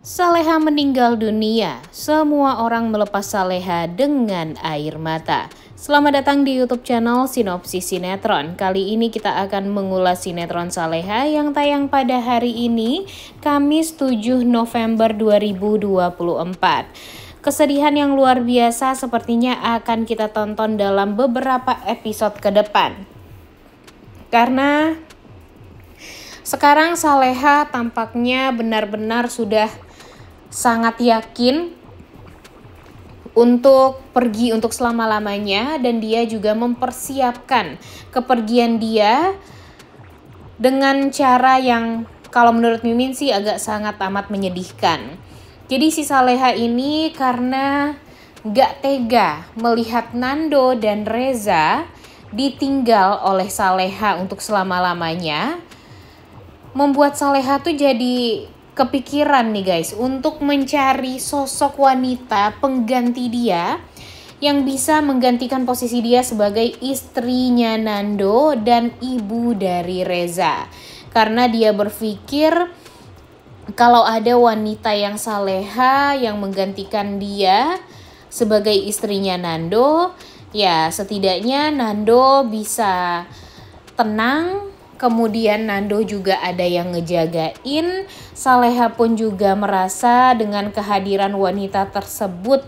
Saleha meninggal dunia, semua orang melepas Saleha dengan air mata. Selamat datang di YouTube channel Sinopsis Sinetron. Kali ini kita akan mengulas sinetron Saleha yang tayang pada hari ini, Kamis 7 November 2024. Kesedihan yang luar biasa sepertinya akan kita tonton dalam beberapa episode ke depan. Karena sekarang Saleha tampaknya benar-benar sudah sangat yakin untuk pergi untuk selama-lamanya, dan dia juga mempersiapkan kepergian dia dengan cara yang kalau menurut Mimin sih agak sangat amat menyedihkan. Jadi si Saleha ini karena gak tega melihat Nando dan Reza ditinggal oleh Saleha untuk selama-lamanya, membuat Saleha tuh jadi kepikiran nih guys untuk mencari sosok wanita pengganti dia yang bisa menggantikan posisi dia sebagai istrinya Nando dan ibu dari Reza. Karena dia berpikir kalau ada wanita yang Saleha yang menggantikan dia sebagai istrinya Nando, ya setidaknya Nando bisa tenang. Kemudian Nando juga ada yang ngejagain. Saleha pun juga merasa dengan kehadiran wanita tersebut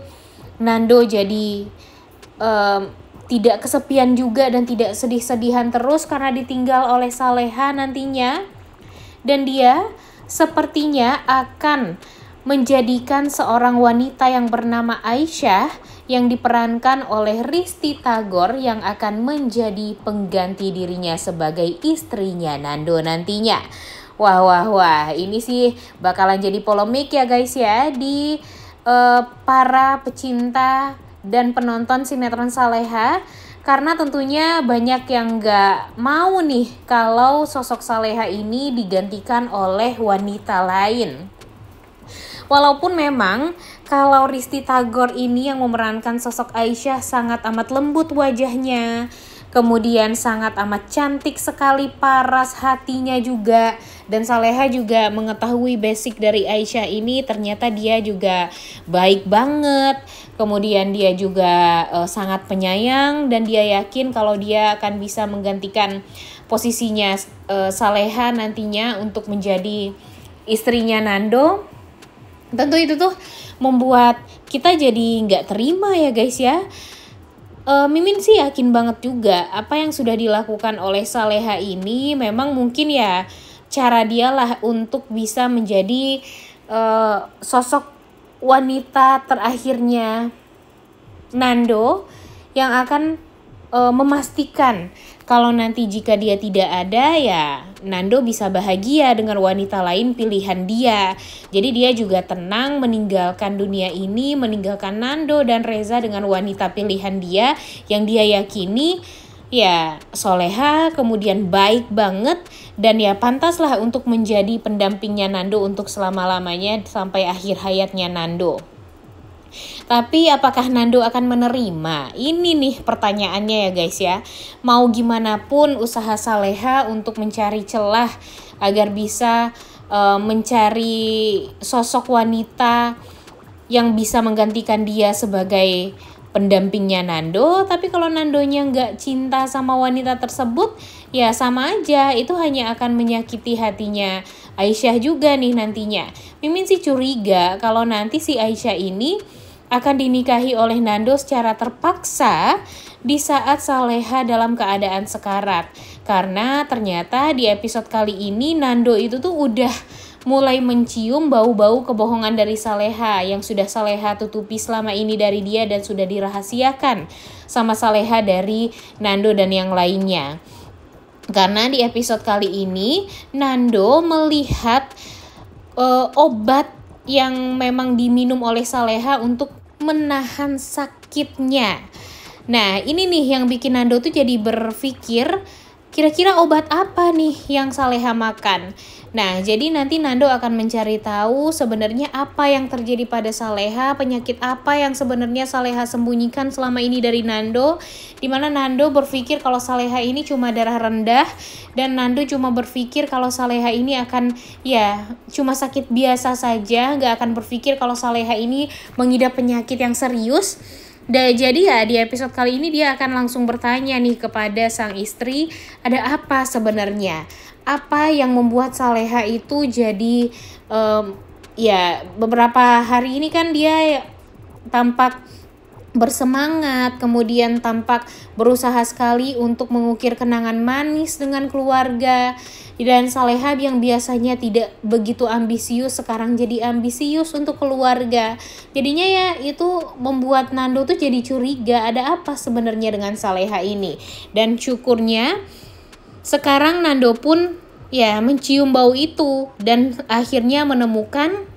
Nando jadi tidak kesepian juga dan tidak sedih-sedihan terus karena ditinggal oleh Saleha nantinya. Dan dia sepertinya akan menjadikan seorang wanita yang bernama Aisyah yang diperankan oleh Risty Tagor yang akan menjadi pengganti dirinya sebagai istrinya Nando nantinya. Wah, ini sih bakalan jadi polemik ya guys ya di para pecinta dan penonton sinetron Saleha. Karena tentunya banyak yang gak mau nih kalau sosok Saleha ini digantikan oleh wanita lain. Walaupun memang kalau Risty Tagor ini yang memerankan sosok Aisyah sangat amat lembut wajahnya, kemudian sangat amat cantik sekali paras hatinya juga, dan Saleha juga mengetahui basic dari Aisyah ini, ternyata dia juga baik banget, kemudian dia juga sangat penyayang, dan dia yakin kalau dia akan bisa menggantikan posisinya Saleha nantinya untuk menjadi istrinya Nando. Tentu itu tuh membuat kita jadi nggak terima ya guys ya. Mimin sih yakin banget juga apa yang sudah dilakukan oleh Saleha ini memang mungkin ya cara dialah untuk bisa menjadi sosok wanita terakhirnya Nando yang akan memastikan kalau nanti jika dia tidak ada ya Nando bisa bahagia dengan wanita lain pilihan dia. Jadi dia juga tenang meninggalkan dunia ini, meninggalkan Nando dan Reza dengan wanita pilihan dia yang dia yakini ya soleha, kemudian baik banget, dan ya pantaslah untuk menjadi pendampingnya Nando untuk selama-lamanya sampai akhir hayatnya Nando. Tapi apakah Nando akan menerima? Ini nih pertanyaannya ya guys ya. Mau gimana pun usaha Saleha untuk mencari celah agar bisa mencari sosok wanita yang bisa menggantikan dia sebagai pendampingnya Nando. Tapi kalau Nandonya nggak cinta sama wanita tersebut, ya sama aja. Itu hanya akan menyakiti hatinya Aisyah juga nih nantinya. Mimin sih curiga kalau nanti si Aisyah ini akan dinikahi oleh Nando secara terpaksa di saat Saleha dalam keadaan sekarat. Karena ternyata di episode kali ini Nando itu tuh udah mulai mencium bau-bau kebohongan dari Saleha yang sudah Saleha tutupi selama ini dari dia dan sudah dirahasiakan sama Saleha dari Nando dan yang lainnya. Karena di episode kali ini Nando melihat obat yang memang diminum oleh Saleha untuk menahan sakitnya. Nah ini nih yang bikin Nando tuh jadi berpikir kira-kira obat apa nih yang Saleha makan? Nah, jadi nanti Nando akan mencari tahu sebenarnya apa yang terjadi pada Saleha, penyakit apa yang sebenarnya Saleha sembunyikan selama ini dari Nando, dimana Nando berpikir kalau Saleha ini cuma darah rendah, dan Nando cuma berpikir kalau Saleha ini akan ya cuma sakit biasa saja, nggak akan berpikir kalau Saleha ini mengidap penyakit yang serius. Jadi ya di episode kali ini dia akan langsung bertanya nih kepada sang istri, ada apa sebenarnya? Apa yang membuat Saleha itu jadi ya beberapa hari ini kan dia tampak bersemangat, kemudian tampak berusaha sekali untuk mengukir kenangan manis dengan keluarga, dan Saleha yang biasanya tidak begitu ambisius sekarang jadi ambisius untuk keluarga. Jadinya ya itu membuat Nando tuh jadi curiga, ada apa sebenarnya dengan Saleha ini. Dan syukurnya sekarang Nando pun ya mencium bau itu dan akhirnya menemukan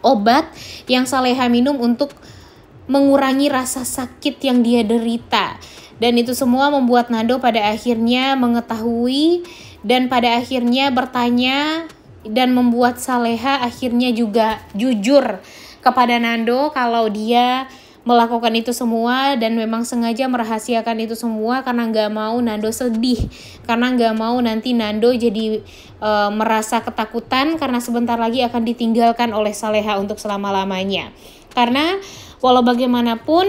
obat yang Saleha minum untuk mengurangi rasa sakit yang dia derita. Dan itu semua membuat Nando pada akhirnya mengetahui dan pada akhirnya bertanya, dan membuat Saleha akhirnya juga jujur kepada Nando kalau dia melakukan itu semua dan memang sengaja merahasiakan itu semua karena gak mau Nando sedih, karena gak mau nanti Nando jadi merasa ketakutan karena sebentar lagi akan ditinggalkan oleh Saleha untuk selama-lamanya. Karena walau bagaimanapun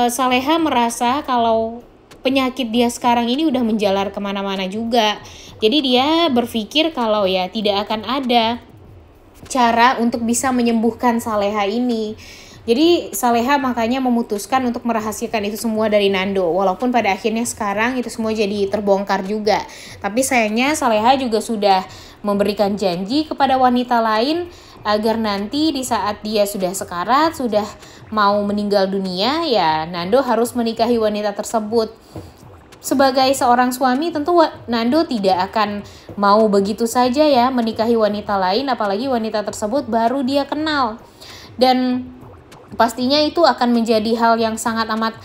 Saleha merasa kalau penyakit dia sekarang ini udah menjalar kemana-mana juga. Jadi dia berpikir kalau ya tidak akan ada cara untuk bisa menyembuhkan Saleha ini. Jadi Saleha makanya memutuskan untuk merahasiakan itu semua dari Nando. Walaupun pada akhirnya sekarang itu semua jadi terbongkar juga. Tapi sayangnya Saleha juga sudah memberikan janji kepada wanita lain agar nanti di saat dia sudah sekarat, sudah mau meninggal dunia, ya Nando harus menikahi wanita tersebut. Sebagai seorang suami tentu Nando tidak akan mau begitu saja ya menikahi wanita lain, apalagi wanita tersebut baru dia kenal. Dan pastinya itu akan menjadi hal yang sangat amat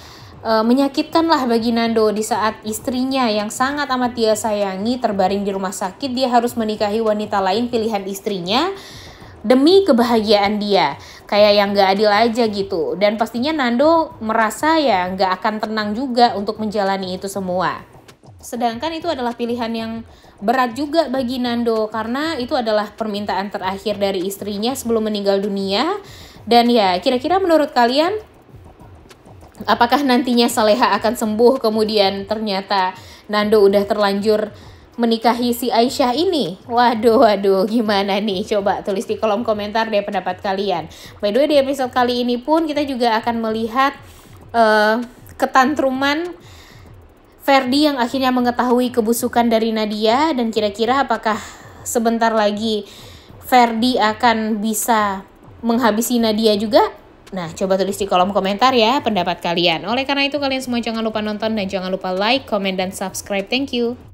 menyakitkan lah bagi Nando di saat istrinya yang sangat amat dia sayangi terbaring di rumah sakit, dia harus menikahi wanita lain pilihan istrinya demi kebahagiaan dia. Kayak yang gak adil aja gitu. Dan pastinya Nando merasa ya gak akan tenang juga untuk menjalani itu semua. Sedangkan itu adalah pilihan yang berat juga bagi Nando karena itu adalah permintaan terakhir dari istrinya sebelum meninggal dunia. Dan ya kira-kira menurut kalian apakah nantinya Saleha akan sembuh kemudian ternyata Nando udah terlanjur menikahi si Aisyah ini? Waduh, gimana nih? Coba tulis di kolom komentar deh pendapat kalian. By the way, di episode kali ini pun kita juga akan melihat ketantruman Ferdi yang akhirnya mengetahui kebusukan dari Nadia, dan kira-kira apakah sebentar lagi Ferdi akan bisa menghabisi Nadia juga? Nah, coba tulis di kolom komentar ya pendapat kalian. Oleh karena itu kalian semua jangan lupa nonton dan jangan lupa like, comment, dan subscribe. Thank you.